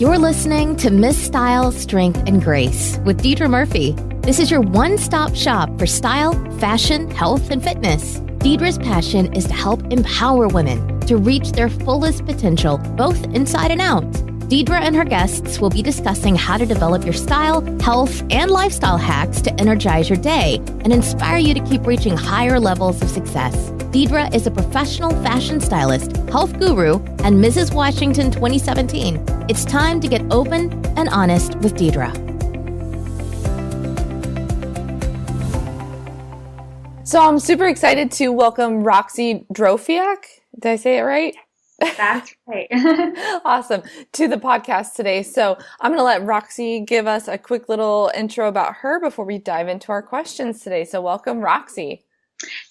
You're listening to Miss Style, Strength, and Grace with Deidra Murphy. This is your one-stop shop for style, fashion, health, and fitness. Deidra's passion is to help empower women to reach their fullest potential, both inside and out. Deidra and her guests will be discussing how to develop your style, health, and lifestyle hacks to energize your day and inspire you to keep reaching higher levels of success. Deidra is a professional fashion stylist, health guru, and Mrs. Washington 2017. It's time to get open and honest with Deidra. So I'm super excited to welcome Roxie Drofiak. Did I say it right? That's right. Awesome. To the podcast today. So I'm going to let Roxie give us a quick little intro about her before we dive into our questions today. So welcome, Roxie.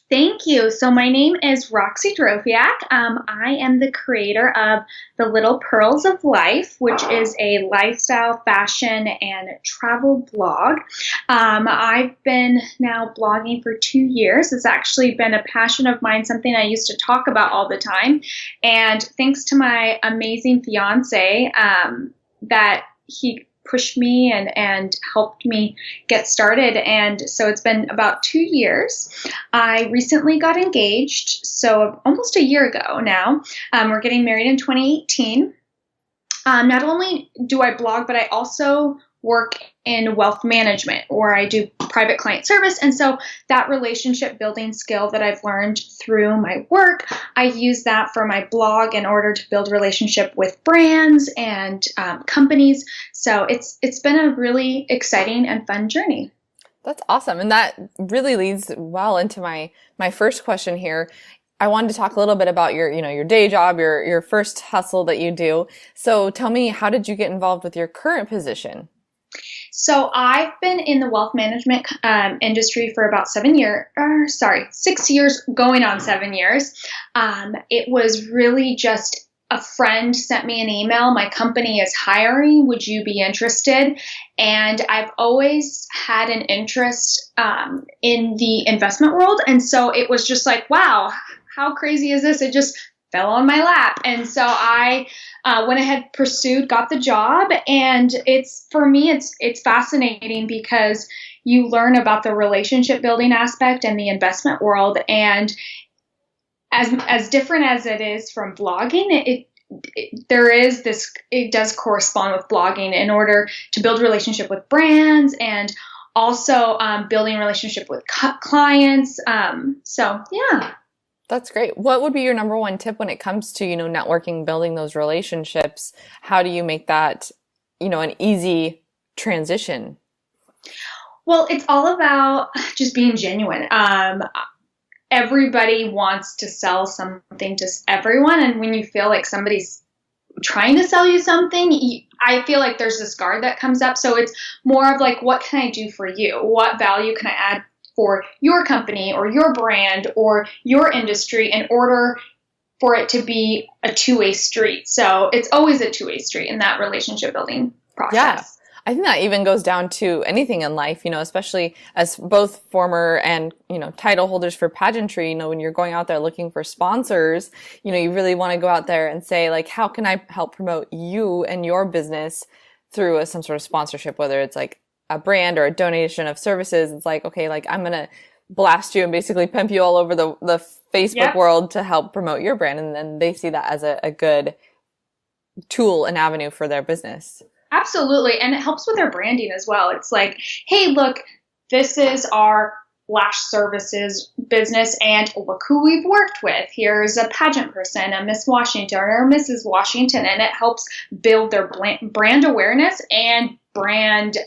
Thank you. So my name is Roxie Drofiak. I am the creator of The Little Pearls of Life, which is a lifestyle, fashion, and travel blog. I've been now blogging for 2 years. It's actually been a passion of mine, something I used to talk about all the time. And thanks to my amazing fiance, that he pushed me and helped me get started. And so it's been about 2 years. I recently got engaged, so almost a year ago now. We're getting married in 2018. Not only do I blog, but I also work in wealth management, or I do private client service. And so that relationship building skill that I've learned through my work, I use that for my blog in order to build relationship with brands and companies. So it's been a really exciting and fun journey. That's awesome. And that really leads well into my first question here. I wanted to talk a little bit about your day job, your first hustle that you do. So tell me, how did you get involved with your current position? So I've been in the wealth management industry for about 6 years, going on 7 years. It was really just a friend sent me an email. My company is hiring. Would you be interested? And I've always had an interest in the investment world. And so it was just like, wow, how crazy is this? It just fell on my lap. And so I went ahead, pursued, got the job. And for me, it's fascinating because you learn about the relationship building aspect and the investment world. And as different as it is from blogging, it does correspond with blogging in order to build relationship with brands and also building relationship with clients. So yeah. That's great. What would be your number one tip when it comes to, networking, building those relationships? How do you make that, an easy transition? Well, it's all about just being genuine. Everybody wants to sell something to everyone. And when you feel like somebody's trying to sell you something, I feel like there's this guard that comes up. So it's more of like, what can I do for you? What value can I add for your company or your brand or your industry in order for it to be a two-way street? So it's always a two-way street in that relationship building process. Yeah. I think that even goes down to anything in life, especially as both former and, title holders for pageantry, when you're going out there looking for sponsors, you really want to go out there and say, like, how can I help promote you and your business through some sort of sponsorship, whether it's like a brand or a donation of services. It's like, okay, like I'm going to blast you and basically pimp you all over the Facebook world to help promote your brand. And then they see that as a good tool and avenue for their business. Absolutely. And it helps with their branding as well. It's like, hey, look, this is our lash services business and look who we've worked with. Here's a pageant person, a Miss Washington or Mrs. Washington, and it helps build their brand awareness and brand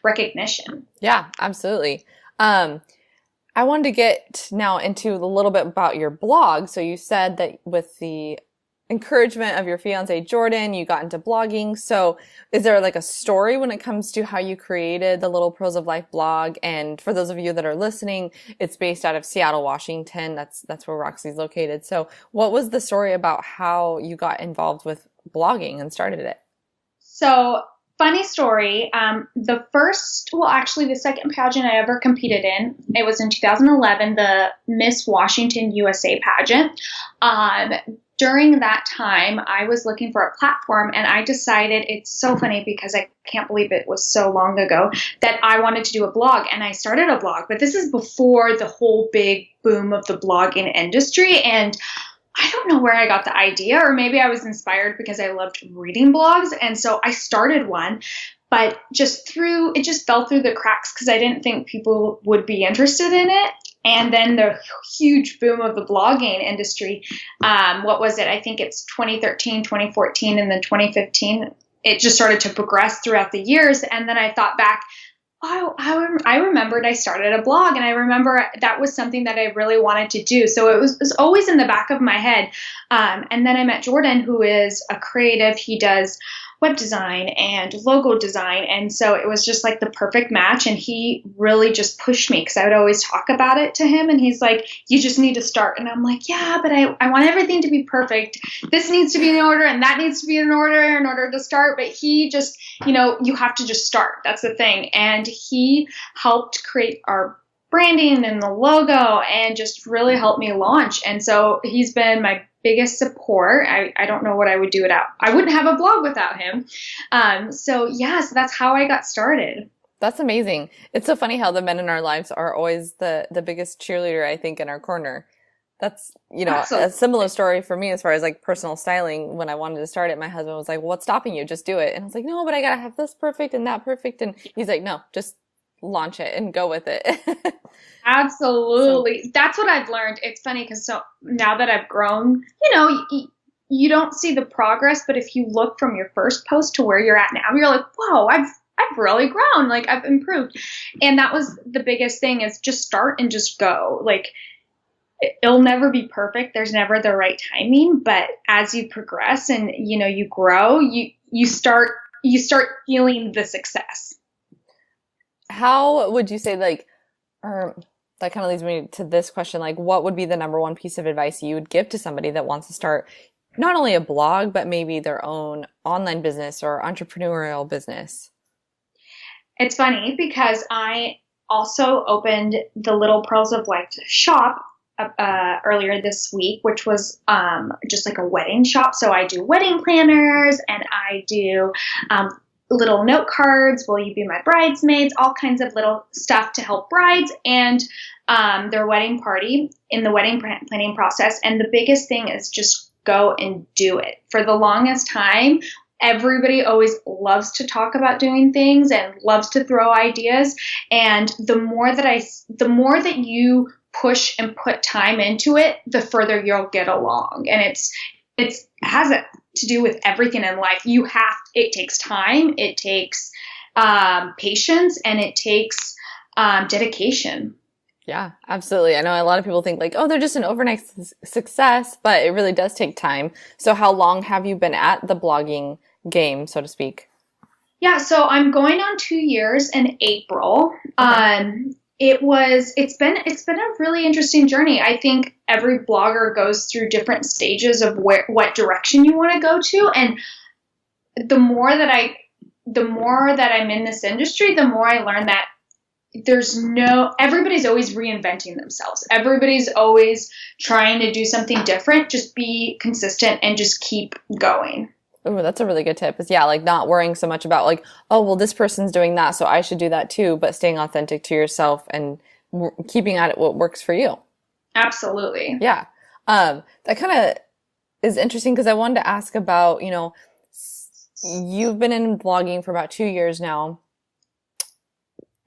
recognition. Yeah, absolutely. I wanted to get now into a little bit about your blog. So you said that with the encouragement of your fiance, Jordan, you got into blogging. So is there like a story when it comes to how you created the Little Pearls of Life blog? And for those of you that are listening, it's based out of Seattle, Washington. That's where Roxie's located. So what was the story about how you got involved with blogging and started it? So funny story. The second pageant I ever competed in, it was in 2011, the Miss Washington USA pageant. during that time, I was looking for a platform, and I decided, it's so funny because I can't believe it was so long ago, that I wanted to do a blog, and I started a blog. But this is before the whole big boom of the blogging industry, and I don't know where I got the idea, or maybe I was inspired because I loved reading blogs, and so I started one. But it just fell through the cracks because I didn't think people would be interested in it. And then the huge boom of the blogging industry, what was it? I think it's 2013, 2014, and then 2015. It just started to progress throughout the years. And then I thought back, I remembered I started a blog, and I remember that was something that I really wanted to do. So it was always in the back of my head. And then I met Jordan, who is a creative. He does web design and logo design. And so it was just like the perfect match. And he really just pushed me because I would always talk about it to him. And he's like, you just need to start. And I'm like, yeah, but I want everything to be perfect. This needs to be in order and that needs to be in order to start. But he just, you have to just start. That's the thing. And he helped create our branding and the logo and just really helped me launch. And so he's been my biggest support. I don't know what I would do without. I wouldn't have a blog without him. So that's how I got started. That's amazing. It's so funny how the men in our lives are always the biggest cheerleader, I think, in our corner. That's, Absolutely. A similar story for me as far as like personal styling. When I wanted to start it, my husband was like, well, what's stopping you? Just do it. And I was like, no, but I got to have this perfect and that perfect. And he's like, no, just launch it and go with it. Absolutely. That's what I've learned. It's funny because now that I've grown, you don't see the progress, but if you look from your first post to where you're at now, you're like, whoa, I've really grown. Like I've improved. And that was the biggest thing, is just start and just go. Like it'll never be perfect. There's never the right timing, but as you progress and, you grow, you start feeling the success. How would you say, that kind of leads me to this question, like what would be the number one piece of advice you would give to somebody that wants to start not only a blog, but maybe their own online business or entrepreneurial business? It's funny because I also opened the Little Pearls of Life shop earlier this week, which was just like a wedding shop. So I do wedding planners and I do little note cards, will you be my bridesmaids, all kinds of little stuff to help brides and their wedding party in the wedding planning process. And the biggest thing is just go and do it. For the longest time, everybody always loves to talk about doing things and loves to throw ideas. And the more that you push and put time into it, the further you'll get along. And it has to do with everything in life. It takes time, it takes patience, and it takes dedication. Yeah, absolutely. I know a lot of people think like, oh, they're just an overnight success, but it really does take time. So how long have you been at the blogging game, so to speak? Yeah, so I'm going on 2 years in April. Okay. It's been a really interesting journey. I think every blogger goes through different stages of what direction you want to go to. And the more that I'm in this industry, the more I learn that everybody's always reinventing themselves. Everybody's always trying to do something different. Just be consistent and just keep going. Oh, that's a really good tip. Is like not worrying so much about like, oh, well, this person's doing that, so I should do that too, but staying authentic to yourself and keeping at it what works for you. Absolutely. Yeah. That kind of is interesting because I wanted to ask about, you've been in blogging for about 2 years now.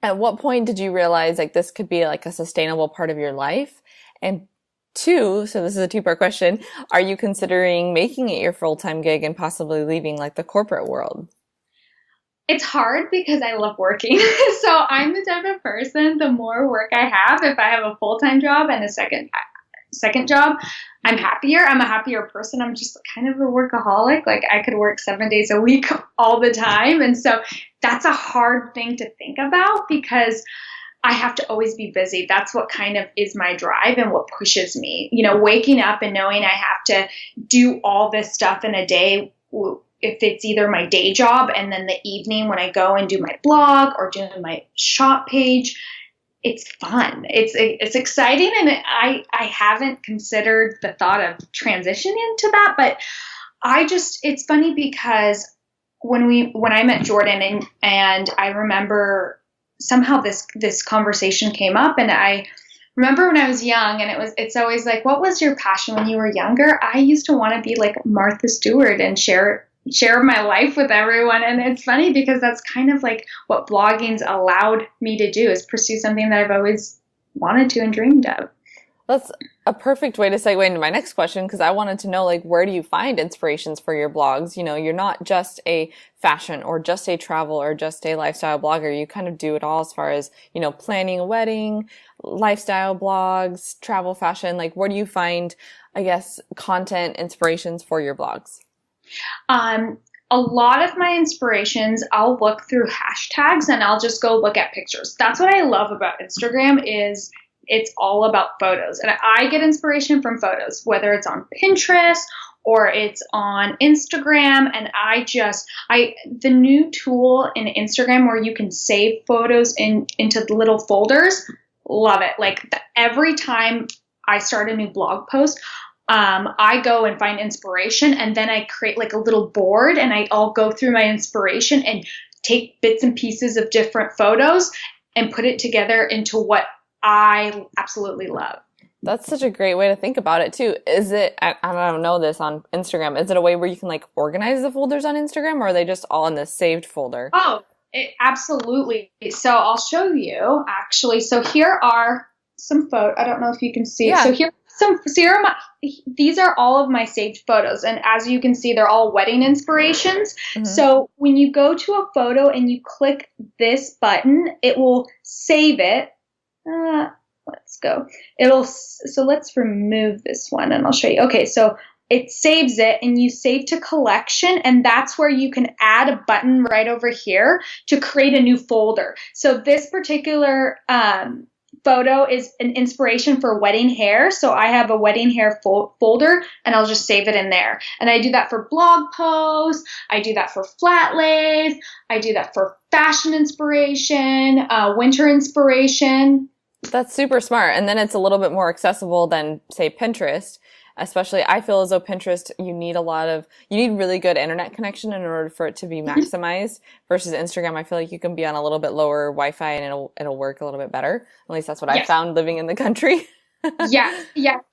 At what point did you realize like this could be like a sustainable part of your life? And two, so this is a two-part question, are you considering making it your full-time gig and possibly leaving like the corporate world? It's hard because I love working. So I'm the type of person, the more work I have, if I have a full-time job and a second job, I'm happier. I'm a happier person. I'm just kind of a workaholic. Like I could work 7 days a week all the time. And so that's a hard thing to think about because I have to always be busy. That's what kind of is my drive and what pushes me. Waking up and knowing I have to do all this stuff in a day, if it's either my day job and then the evening when I go and do my blog or do my shop page, it's fun. It's exciting, and I haven't considered the thought of transitioning into that, but it's funny because when I met Jordan and I remember somehow this conversation came up, and I remember when I was young, and it's always like, what was your passion when you were younger? I used to want to be like Martha Stewart and share my life with everyone. And it's funny because that's kind of like what blogging's allowed me to do, is pursue something that I've always wanted to and dreamed of. That's a perfect way to segue into my next question, because I wanted to know, like, where do you find inspirations for your blogs? You know, you're not just a fashion or just a travel or just a lifestyle blogger. You kind of do it all as far as, you know, planning a wedding, lifestyle blogs, travel, fashion. Like, where do you find, I guess, content inspirations for your blogs? A lot of my inspirations, I'll look through hashtags and I'll just go look at pictures. That's what I love about Instagram, is it's all about photos. And I get inspiration from photos, whether it's on Pinterest or it's on Instagram. And the new tool in Instagram where you can save photos into the little folders, love it. Like every time I start a new blog post, I go and find inspiration, and then I create like a little board, and I'll go through my inspiration and take bits and pieces of different photos and put it together into what I absolutely love. That's such a great way to think about it too. Is it, I don't know this on Instagram, is it a way where you can like organize the folders on Instagram, or are they just all in the saved folder? Oh, absolutely. So I'll show you actually. So here are some photos. I don't know if you can see. Yeah. So these are all of my saved photos. And as you can see, they're all wedding inspirations. Mm-hmm. So when you go to a photo and you click this button, it will save it. Let's go. So let's remove this one and I'll show you. Okay. So it saves it, and you save to collection, and that's where you can add a button right over here to create a new folder. So this particular, photo is an inspiration for wedding hair. So I have a wedding hair folder, and I'll just save it in there. And I do that for blog posts. I do that for flat lays. I do that for fashion inspiration, winter inspiration. That's super smart. And then it's a little bit more accessible than, say, Pinterest. Especially, I feel as though Pinterest, you need really good internet connection in order for it to be maximized, versus Instagram. I feel like you can be on a little bit lower Wi-Fi and it'll work a little bit better. At least that's what I found living in the country. Yeah.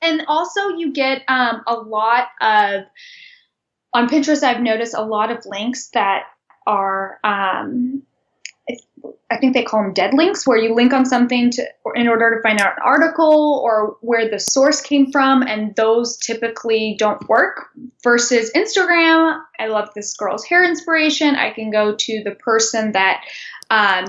And also you get a lot of, on Pinterest, I've noticed a lot of links that are, I think they call them dead links, where you link on something in order to find out an article or where the source came from, and those typically don't work. Versus Instagram, I love this girl's hair inspiration. I can go to the person that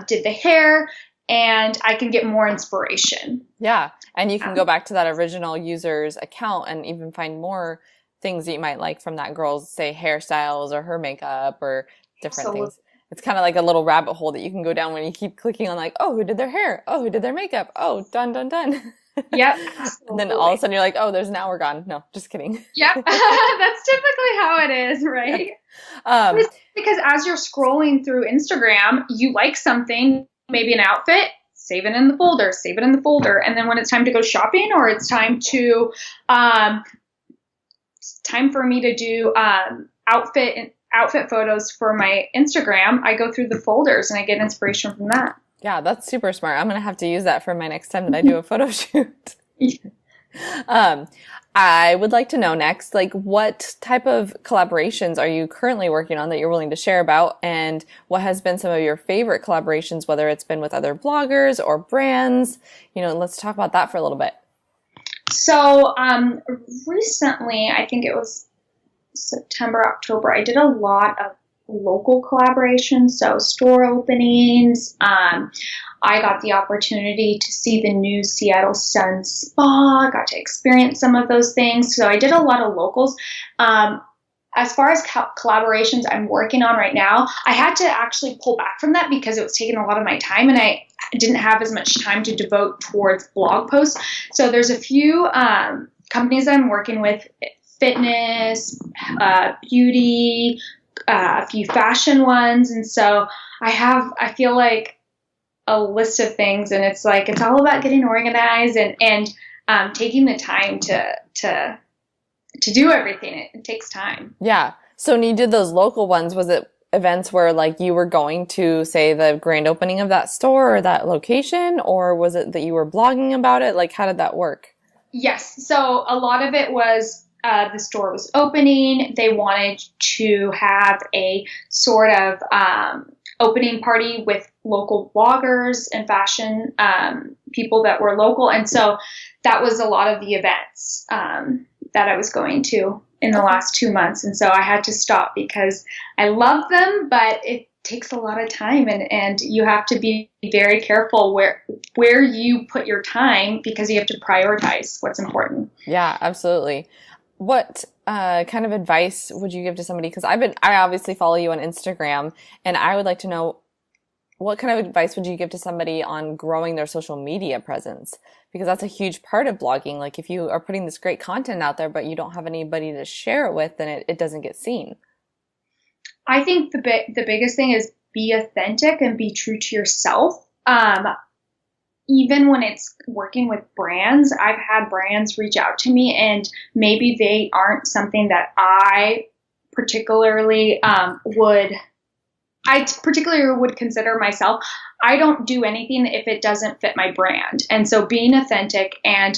did the hair, and I can get more inspiration. Yeah, and you can go back to that original user's account and even find more things that you might like from that girl's, say, hairstyles or her makeup or different things. It's kind of like a little rabbit hole that you can go down when you keep clicking on like, oh, who did their hair? Oh, who did their makeup? Oh, done. Yep. And then all of a sudden you're like, oh, there's an hour gone. No, just kidding. Yep. That's typically how it is, right? Because as you're scrolling through Instagram, you like something, maybe an outfit, save it in the folder. And then when it's time to go shopping, or it's time for me to do outfit photos for my Instagram, I go through the folders and I get inspiration from that. Yeah, that's super smart. I'm going to have to use that for my next time that I do a photo shoot. I would like to know next, like, what type of collaborations are you currently working on that you're willing to share about? And what has been some of your favorite collaborations, whether it's been with other bloggers or brands? You know, let's talk about that for a little bit. So, recently, I think it was September, October, I did a lot of local collaborations, so store openings. I got the opportunity to see the new Seattle Sun Spa, got to experience some of those things. So I did a lot of locals. As far as collaborations I'm working on right now, I had to actually pull back from that because it was taking a lot of my time, and I didn't have as much time to devote towards blog posts. So there's a few companies that I'm working with, fitness, beauty, a few fashion ones. And so I feel like a list of things, and it's like, it's all about getting organized and taking the time to do everything. It takes time. Yeah. So when you did those local ones, was it events where like you were going to, say, the grand opening of that store or that location, or was it that you were blogging about it? Like, how did that work? Yes. So a lot of it was the store was opening. They wanted to have a sort of opening party with local bloggers and fashion people that were local. And so that was a lot of the events that I was going to in the last 2 months. And so I had to stop because I love them, but it takes a lot of time, and you have to be very careful where you put your time, because you have to prioritize what's important. Yeah, absolutely. What kind of advice would you give to somebody? Because I obviously follow you on Instagram, and I would like to know, what kind of advice would you give to somebody on growing their social media presence? Because that's a huge part of blogging. Like, if you are putting this great content out there, but you don't have anybody to share it with, then it doesn't get seen. I think the biggest thing is be authentic and be true to yourself. Even when it's working with brands, I've had brands reach out to me, and maybe they aren't something that I particularly would consider myself. I don't do anything if it doesn't fit my brand. And so being authentic and,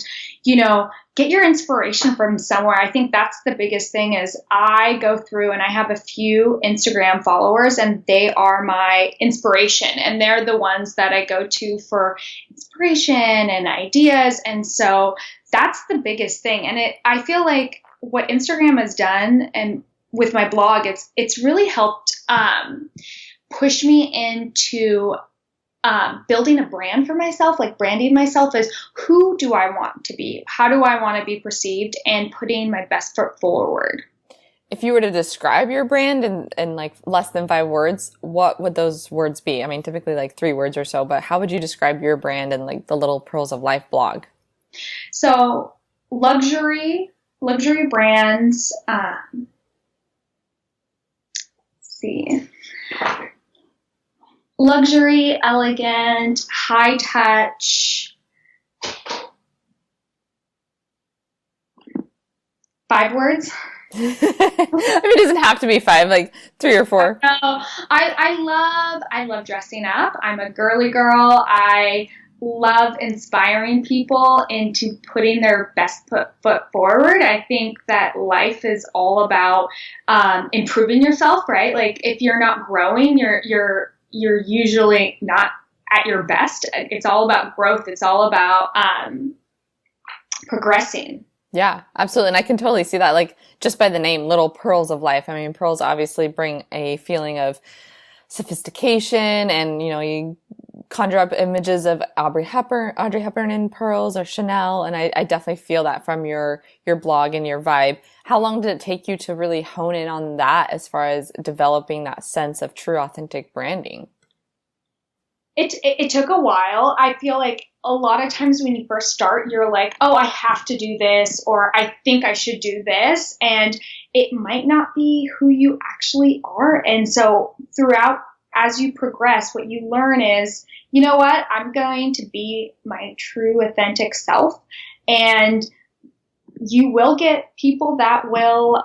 get your inspiration from somewhere. I think that's the biggest thing. Is I go through, and I have a few Instagram followers, and they are my inspiration, and they're the ones that I go to for inspiration and ideas. And so that's the biggest thing. And I feel like what Instagram has done, and with my blog, it's really helped push me into building a brand for myself, like branding myself as, who do I want to be? How do I want to be perceived? And putting my best foot forward. If you were to describe your brand in like less than 5 words, what would those words be? I mean, typically like 3 words or so, but how would you describe your brand in like the Little Pearls of Life blog? So luxury brands, let's see. Luxury, elegant, high touch. 5 words. I mean, it doesn't have to be 5, like 3 or 4. No, I love dressing up. I'm a girly girl. I love inspiring people into putting their best foot forward. I think that life is all about improving yourself, right? Like, if you're not growing, you're usually not at your best. It's all about growth. It's all about progressing. Yeah, absolutely. And I can totally see that, like, just by the name, Little Pearls of Life. I mean, pearls obviously bring a feeling of sophistication, and, you conjure up images of Audrey Hepburn in pearls, or Chanel. And I definitely feel that from your blog and your vibe. How long did it take you to really hone in on that as far as developing that sense of true, authentic branding? It took a while. I feel like a lot of times when you first start, you're like, oh, I have to do this, or I think I should do this. And it might not be who you actually are. And so throughout, as you progress, what you learn is, you know what, I'm going to be my true, authentic self. And you will get people that will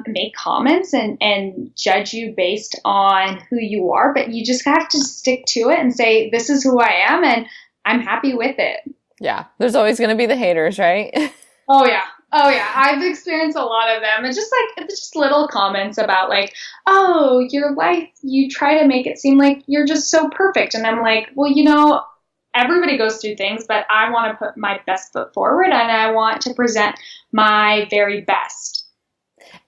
make comments and judge you based on who you are, but you just have to stick to it and say, this is who I am, and I'm happy with it. Yeah. There's always going to be the haters, right? Oh, yeah. I've experienced a lot of them. It's just little comments about like, oh, your life, you try to make it seem like you're just so perfect. And I'm like, well, everybody goes through things, but I want to put my best foot forward, and I want to present my very best.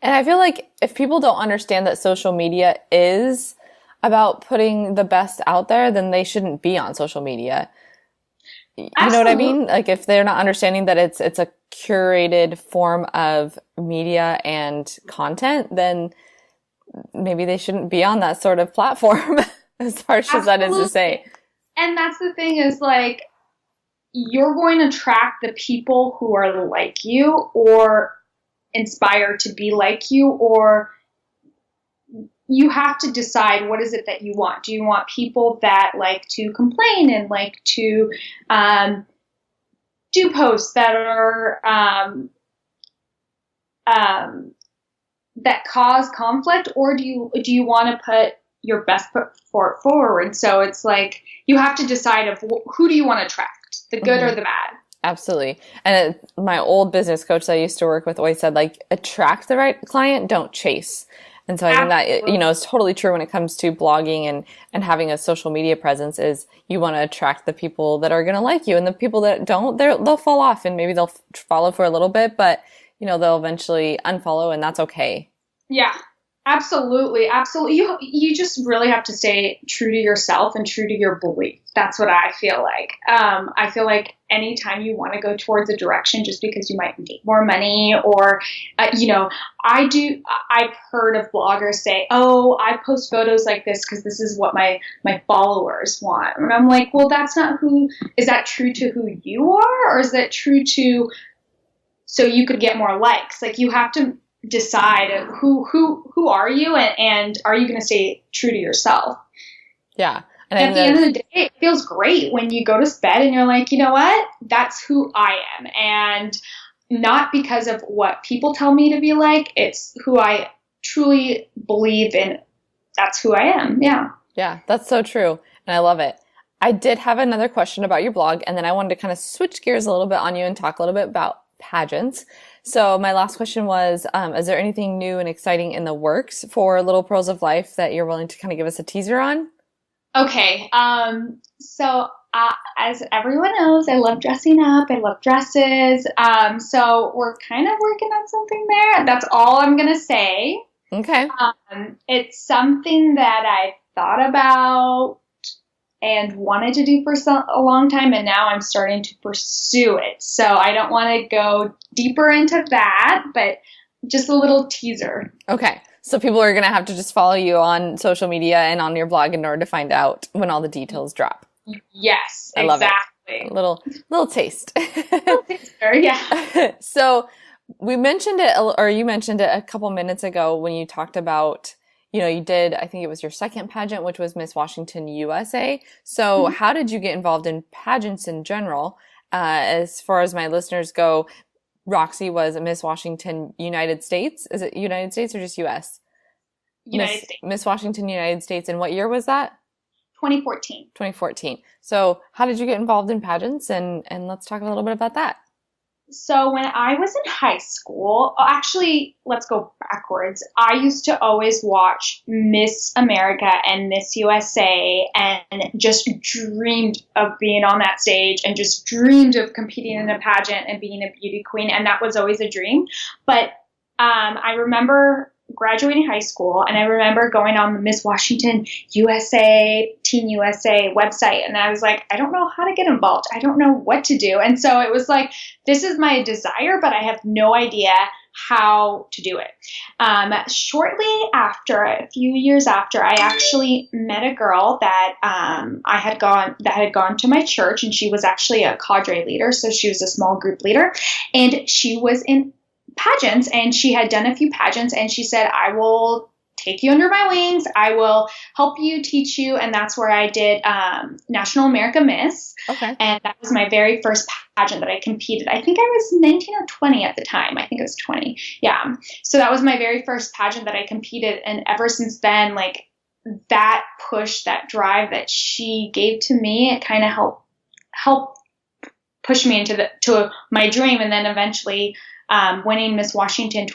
And I feel like if people don't understand that social media is about putting the best out there, then they shouldn't be on social media. You Absolutely. know what I mean? Like, if they're not understanding that it's a curated form of media and content, then maybe they shouldn't be on that sort of platform, as harsh as that is to say. And that's the thing, is like, you're going to attract the people who are like you, or inspired to be like you, or you have to decide what is it that you want. Do you want people that like to complain and like to do posts that are that cause conflict, or do you want to put your best foot forward? So it's like you have to decide of who do you want to attract, the good or the bad. Absolutely. And my old business coach that I used to work with always said, like, attract the right client, don't chase. And so I think that, is totally true when it comes to blogging and having a social media presence. Is you want to attract the people that are going to like you, and the people that don't, they'll fall off, and maybe they'll follow for a little bit, but they'll eventually unfollow, and that's okay. Yeah, absolutely. Absolutely. You just really have to stay true to yourself and true to your belief. That's what I feel like. I feel like anytime you want to go towards a direction just because you might make more money or, I've heard of bloggers say, oh, I post photos like this because this is what my followers want. And I'm like, well, that's not is that true to who you are, or is that true to, so you could get more likes? Like, you have to decide who are you, and are you going to stay true to yourself? Yeah. And at the end of the day, it feels great when you go to bed and you're like, you know what? That's who I am. And not because of what people tell me to be like. It's who I truly believe in. That's who I am. Yeah. Yeah, that's so true. And I love it. I did have another question about your blog, and then I wanted to kind of switch gears a little bit on you and talk a little bit about pageants. So my last question was, is there anything new and exciting in the works for Little Pearls of Life that you're willing to kind of give us a teaser on? Okay. So as everyone knows, I love dressing up. I love dresses. So we're kind of working on something there. That's all I'm going to say. Okay. It's something that I thought about and wanted to do for a long time, and now I'm starting to pursue it. So I don't want to go deeper into that, but just a little teaser. Okay. So people are going to have to just follow you on social media and on your blog in order to find out when all the details drop. Yes, I love exactly. It. A little taste. Little taster, yeah. So we mentioned it, or you mentioned it a couple minutes ago when you talked about, you did, I think it was your second pageant, which was Miss Washington USA. So how did you get involved in pageants in general? As far as my listeners go, Roxie was a Miss Washington United States. Is it United States or just U.S.? United States. Miss Washington United States. And what year was that? 2014. 2014. So how did you get involved in pageants? And let's talk a little bit about that. So when I was in high school, actually, let's go backwards. I used to always watch Miss America and Miss USA and just dreamed of being on that stage and just dreamed of competing in a pageant and being a beauty queen. And that was always a dream. But I remember graduating high school, and I remember going on the Miss Washington USA, Teen USA website, and I was like, I don't know how to get involved. I don't know what to do. And so it was like, this is my desire, but I have no idea how to do it. Shortly after, a few years after, I actually met a girl that had gone to my church, and she was actually a cadre leader, so she was a small group leader, and she was in pageants, and she had done a few pageants, and she said, I will take you under my wings. I will help you, teach you. And that's where I did National America Miss. Okay. And that was my very first pageant that I competed. I think I was 19 or 20 at the time. I think it was 20. Yeah. So that was my very first pageant that I competed. And ever since then, like, that push, that drive that she gave to me, it kind of helped push me to my dream. And then eventually winning Miss Washington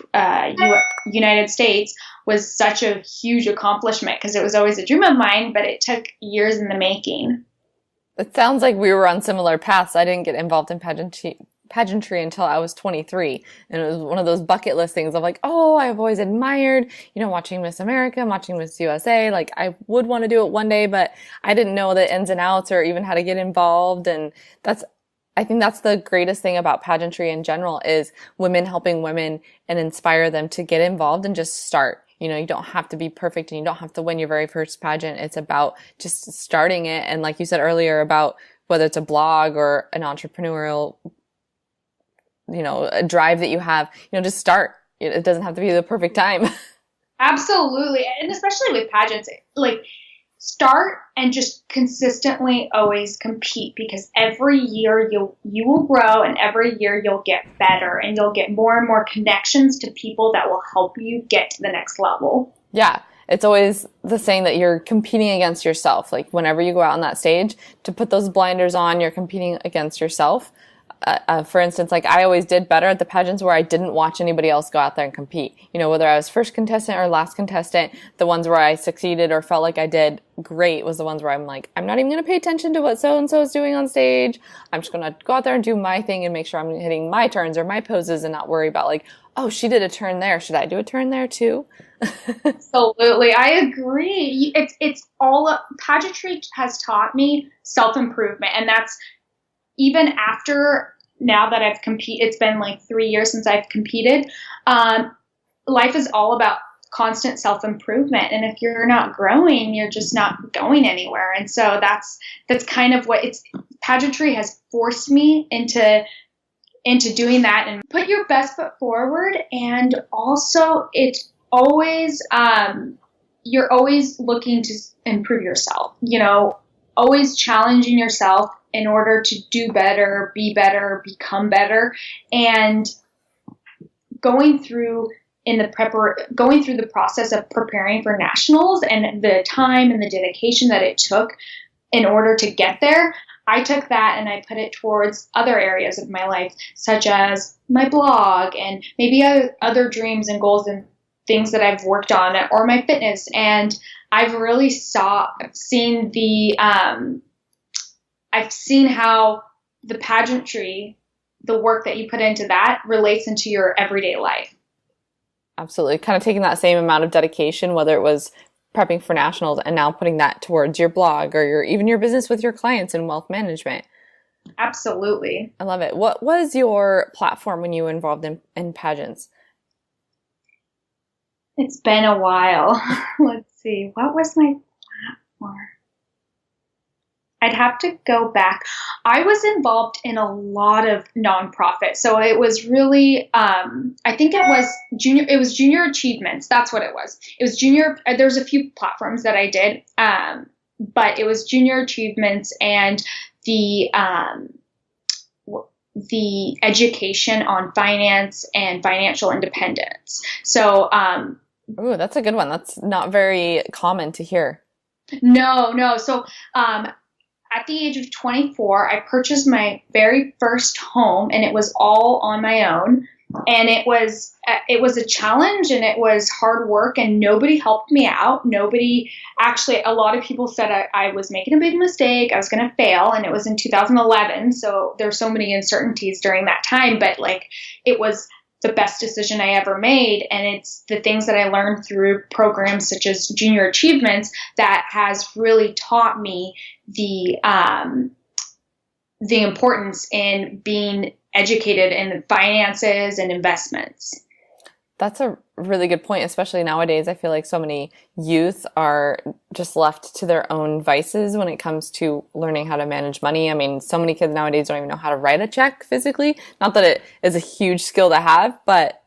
United States was such a huge accomplishment because it was always a dream of mine, but it took years in the making. It sounds like we were on similar paths. I didn't get involved in pageantry until I was 23. And it was one of those bucket list things of like, oh, I've always admired, watching Miss America, watching Miss USA. Like, I would want to do it one day, but I didn't know the ins and outs or even how to get involved. And I think that's the greatest thing about pageantry in general is women helping women and inspire them to get involved and just start. You don't have to be perfect and you don't have to win your very first pageant. It's about just starting it. And like you said earlier about whether it's a blog or an entrepreneurial, a drive that you have, just start. It doesn't have to be the perfect time. Absolutely. And especially with pageants, like start and just consistently always compete, because every year you will grow, and every year you'll get better, and you'll get more and more connections to people that will help you get to the next level. Yeah. It's always the saying that you're competing against yourself. Like whenever you go out on that stage, to put those blinders on, you're competing against yourself. For instance, like I always did better at the pageants where I didn't watch anybody else go out there and compete. You know, whether I was first contestant or last contestant, the ones where I succeeded or felt like I did great was the ones where I'm like, I'm not even going to pay attention to what so-and-so is doing on stage. I'm just going to go out there and do my thing and make sure I'm hitting my turns or my poses and not worry about like, oh, she did a turn there. Should I do a turn there too? Absolutely. I agree. It's all, pageantry has taught me self-improvement. And that's even after, now that I've competed, it's been like 3 years since I've competed. Life is all about constant self-improvement. And if you're not growing, you're just not going anywhere. And so that's kind of what pageantry has forced me into doing that, and put your best foot forward. And also it's always, you're always looking to improve yourself, you know, always challenging yourself in order to do better, be better, become better, and going through the process of preparing for nationals and the time and the dedication that it took in order to get there. I took that and I put it towards other areas of my life, such as my blog and maybe other dreams and goals and things that I've worked on, or my fitness. And I've really I've seen how the pageantry, the work that you put into that, relates into your everyday life. Absolutely. Kind of taking that same amount of dedication, whether it was prepping for nationals and now putting that towards your blog or even your business with your clients in wealth management. Absolutely. I love it. What was your platform when you were involved in pageants? It's been a while. Let's see. What was my platform? I'd have to go back. I was involved in a lot of nonprofits. So it was really, I think it was junior achievements. That's what it was. It was junior. There's a few platforms that I did, but it was junior achievements and the education on finance and financial independence. So, ooh, that's a good one. That's not very common to hear. No. So, at the age of 24, I purchased my very first home, and it was all on my own. And it was a challenge, and it was hard work, and nobody helped me out. A lot of people said I was making a big mistake. I was going to fail. And it was in 2011. So there's so many uncertainties during that time, but like, it was the best decision I ever made. And it's the things that I learned through programs such as Junior Achievements that has really taught me the importance in being educated in finances and investments. That's a really good point, especially nowadays. I feel like so many youth are just left to their own vices when it comes to learning how to manage money. I mean, so many kids nowadays don't even know how to write a check physically. Not that it is a huge skill to have, but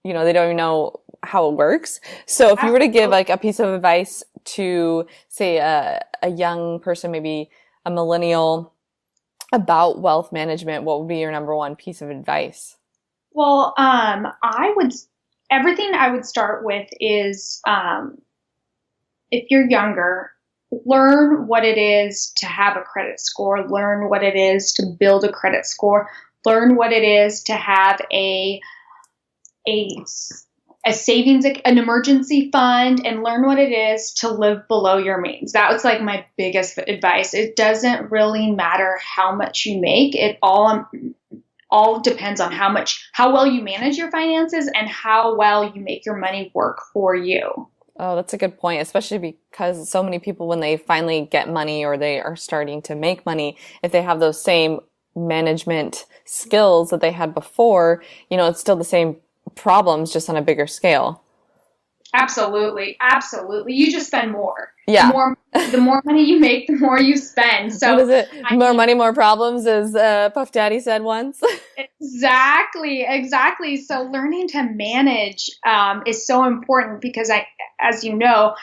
you know, they don't even know how it works. So if you were to give like a piece of advice to, say, a young person, maybe a millennial, about wealth management, what would be your number one piece of advice? Well, everything I would start with is, if you're younger, learn what it is to have a credit score, learn what it is to build a credit score, learn what it is to have a savings, an emergency fund, and learn what it is to live below your means. That was like my biggest advice. It doesn't really matter how much you make. It all depends on how well you manage your finances and how well you make your money work for you. Oh, that's a good point, especially because so many people, when they finally get money or they are starting to make money, if they have those same management skills that they had before, you know, it's still the same problems, just on a bigger scale. Absolutely. You just spend more. Yeah. The more money you make, the more you spend. So what is it? More money, more problems, as Puff Daddy said once. Exactly. So learning to manage is so important because as you know,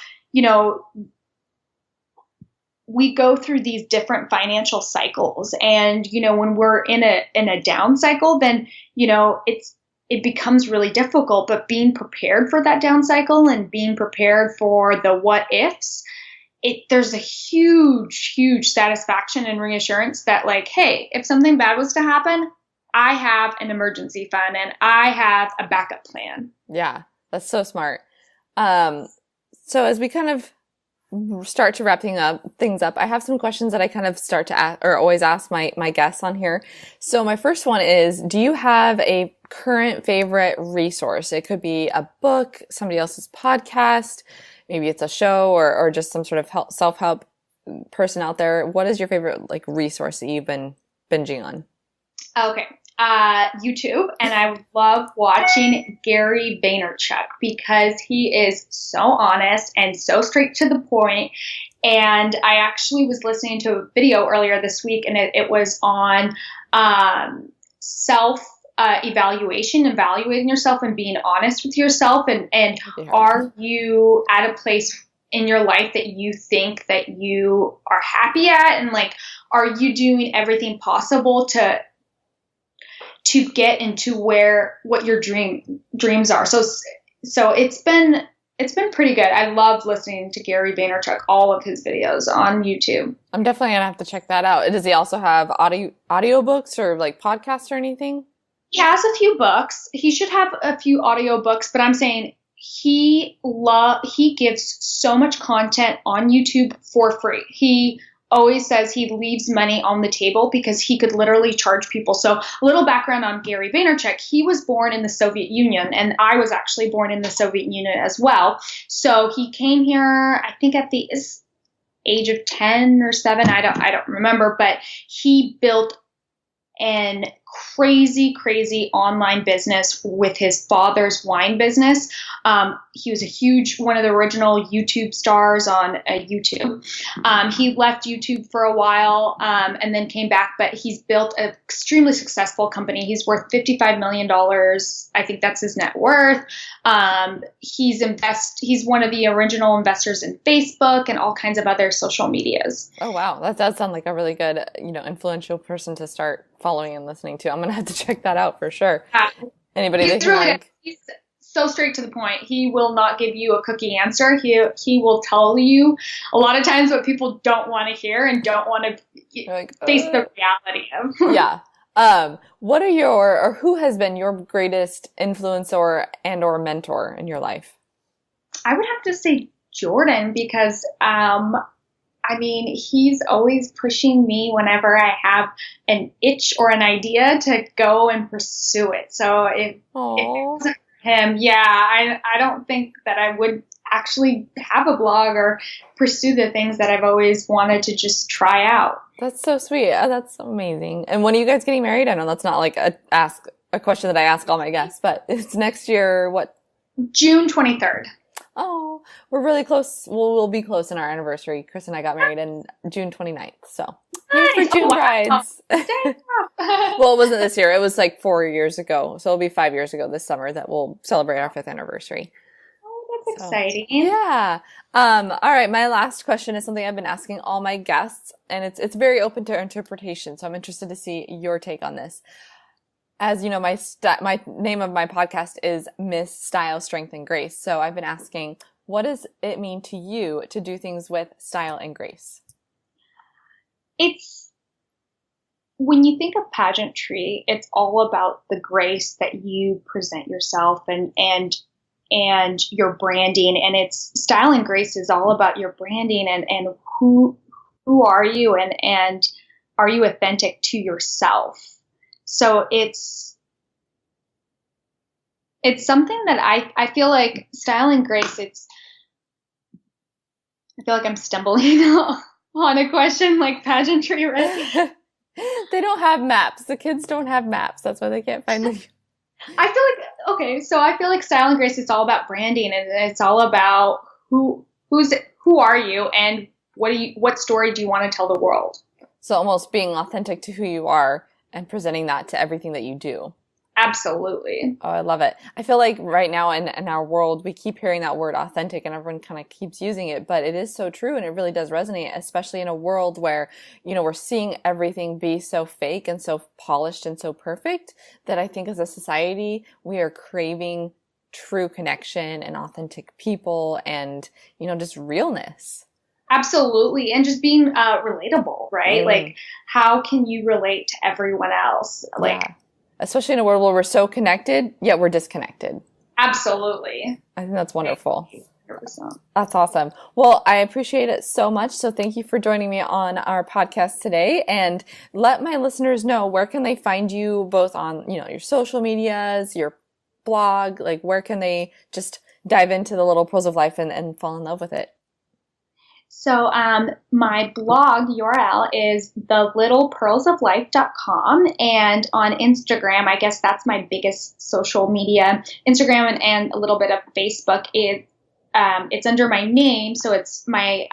we go through these different financial cycles, and when we're in a down cycle, then it becomes really difficult. But being prepared for that down cycle and being prepared for the what ifs, there's a huge satisfaction and reassurance that, like, hey, if something bad was to happen, I have an emergency fund and I have a backup plan. Yeah, that's so smart. So as we kind of start to wrap things up, I have some questions that I kind of start to ask, or always ask my guests on here. So my first one is, do you have a current favorite resource? It could be a book, somebody else's podcast, maybe it's a show, or just some sort of self-help person out there. What is your favorite resource that you've been binging on? Okay. YouTube, and I love watching Gary Vaynerchuk because he is so honest and so straight to the point. And I actually was listening to a video earlier this week, and it was on self evaluation, evaluating yourself and being honest with yourself. And are you at a place in your life that you think that you are happy at? And are you doing everything possible to get into what your dreams are? So it's been pretty good. I love listening to Gary Vaynerchuk, all of his videos on YouTube. I'm definitely gonna have to check that out. Does he also have audiobooks or podcasts or anything? He has a few books. He should have a few audiobooks, but I'm saying he gives so much content on YouTube for free. He always says he leaves money on the table because he could literally charge people. So a little background on Gary Vaynerchuk. He was born in the Soviet Union, and I was actually born in the Soviet Union as well. So he came here, I think at the age of 10 or 7. I don't remember, but he built an crazy online business with his father's wine business. He was one of the original YouTube stars on YouTube. He left YouTube for a while and then came back, but he's built an extremely successful company. He's worth $55 million. I think that's his net worth. He's one of the original investors in Facebook and all kinds of other social medias. Oh, wow. That does sound like a really good, influential person to start following and listening to. I'm going to have to check that out for sure. Anybody that you He's so straight to the point. He will not give you a cookie answer. He will tell you a lot of times what people don't want to hear and don't want to face the reality of. Yeah. What are who has been your greatest influence or mentor in your life? I would have to say Jordan, because he's always pushing me whenever I have an itch or an idea to go and pursue it. So if it wasn't for him, I don't think that I would actually have a blog or pursue the things that I've always wanted to just try out. That's so sweet. That's amazing. And when are you guys getting married? I know that's not a question that I ask all my guests, but it's next year, what? June 23rd. Oh, we're really close. We'll be close in our anniversary. Chris and I got married in June 29th. So for June brides. Well, it wasn't this year. It was 4 years ago. So it'll be 5 years ago this summer that we'll celebrate our 5th anniversary. Oh, that's exciting. Yeah. All right. My last question is something I've been asking all my guests, and it's very open to interpretation. So I'm interested to see your take on this. As you know, my name of my podcast is Miss Style, Strength, and Grace. So I've been asking, what does it mean to you to do things with style and grace? When you think of pageantry, it's all about the grace that you present yourself and your branding. And it's style and grace is all about your branding and who are you and are you authentic to yourself? So it's something that I feel like style and grace, I feel like I'm stumbling on a question like pageantry, right? They don't have maps. The kids don't have maps. That's why they can't find them. I feel like style and grace, it's all about branding, and it's all about who are you and what story do you want to tell the world? So almost being authentic to who you are and presenting that to everything that you do. Absolutely. Oh, I love it. I feel like right now in our world, we keep hearing that word authentic and everyone kind of keeps using it, but it is so true and it really does resonate, especially in a world where, we're seeing everything be so fake and so polished and so perfect that I think as a society, we are craving true connection and authentic people and, just realness. Absolutely. And just being relatable, right? Like, how can you relate to everyone else? Especially in a world where we're so connected, yet we're disconnected. Absolutely. I think that's wonderful. 100%. That's awesome. Well, I appreciate it so much. So thank you for joining me on our podcast today, and let my listeners know, where can they find you both on, your social medias, your blog, like where can they just dive into the Little Pearls of Life and fall in love with it? So my blog URL is thelittlepearlsoflife.com, and on Instagram, I guess that's my biggest social media, Instagram and a little bit of Facebook, is it's under my name. So it's my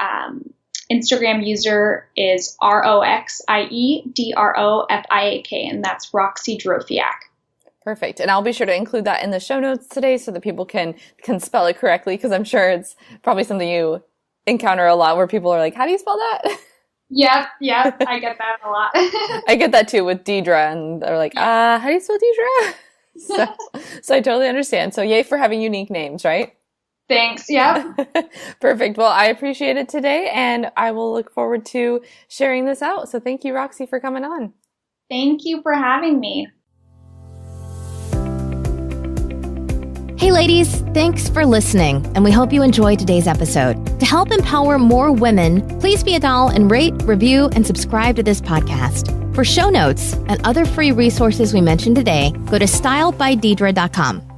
Instagram user is RoxieDrofiak, and that's Roxie Drofiak. Perfect. And I'll be sure to include that in the show notes today so that people can spell it correctly, because I'm sure it's probably something you encounter a lot where people are like, how do you spell that? Yep, I get that a lot. I get that too with Deidra, and they're like, how do you spell Deidra? So I totally understand. So yay for having unique names, right? Thanks, yep. Perfect. Well, I appreciate it today, and I will look forward to sharing this out. So thank you, Roxie, for coming on. Thank you for having me. Hey ladies, thanks for listening, and we hope you enjoyed today's episode. To help empower more women, please be a doll and rate, review, and subscribe to this podcast. For show notes and other free resources we mentioned today, go to styledbydeidra.com.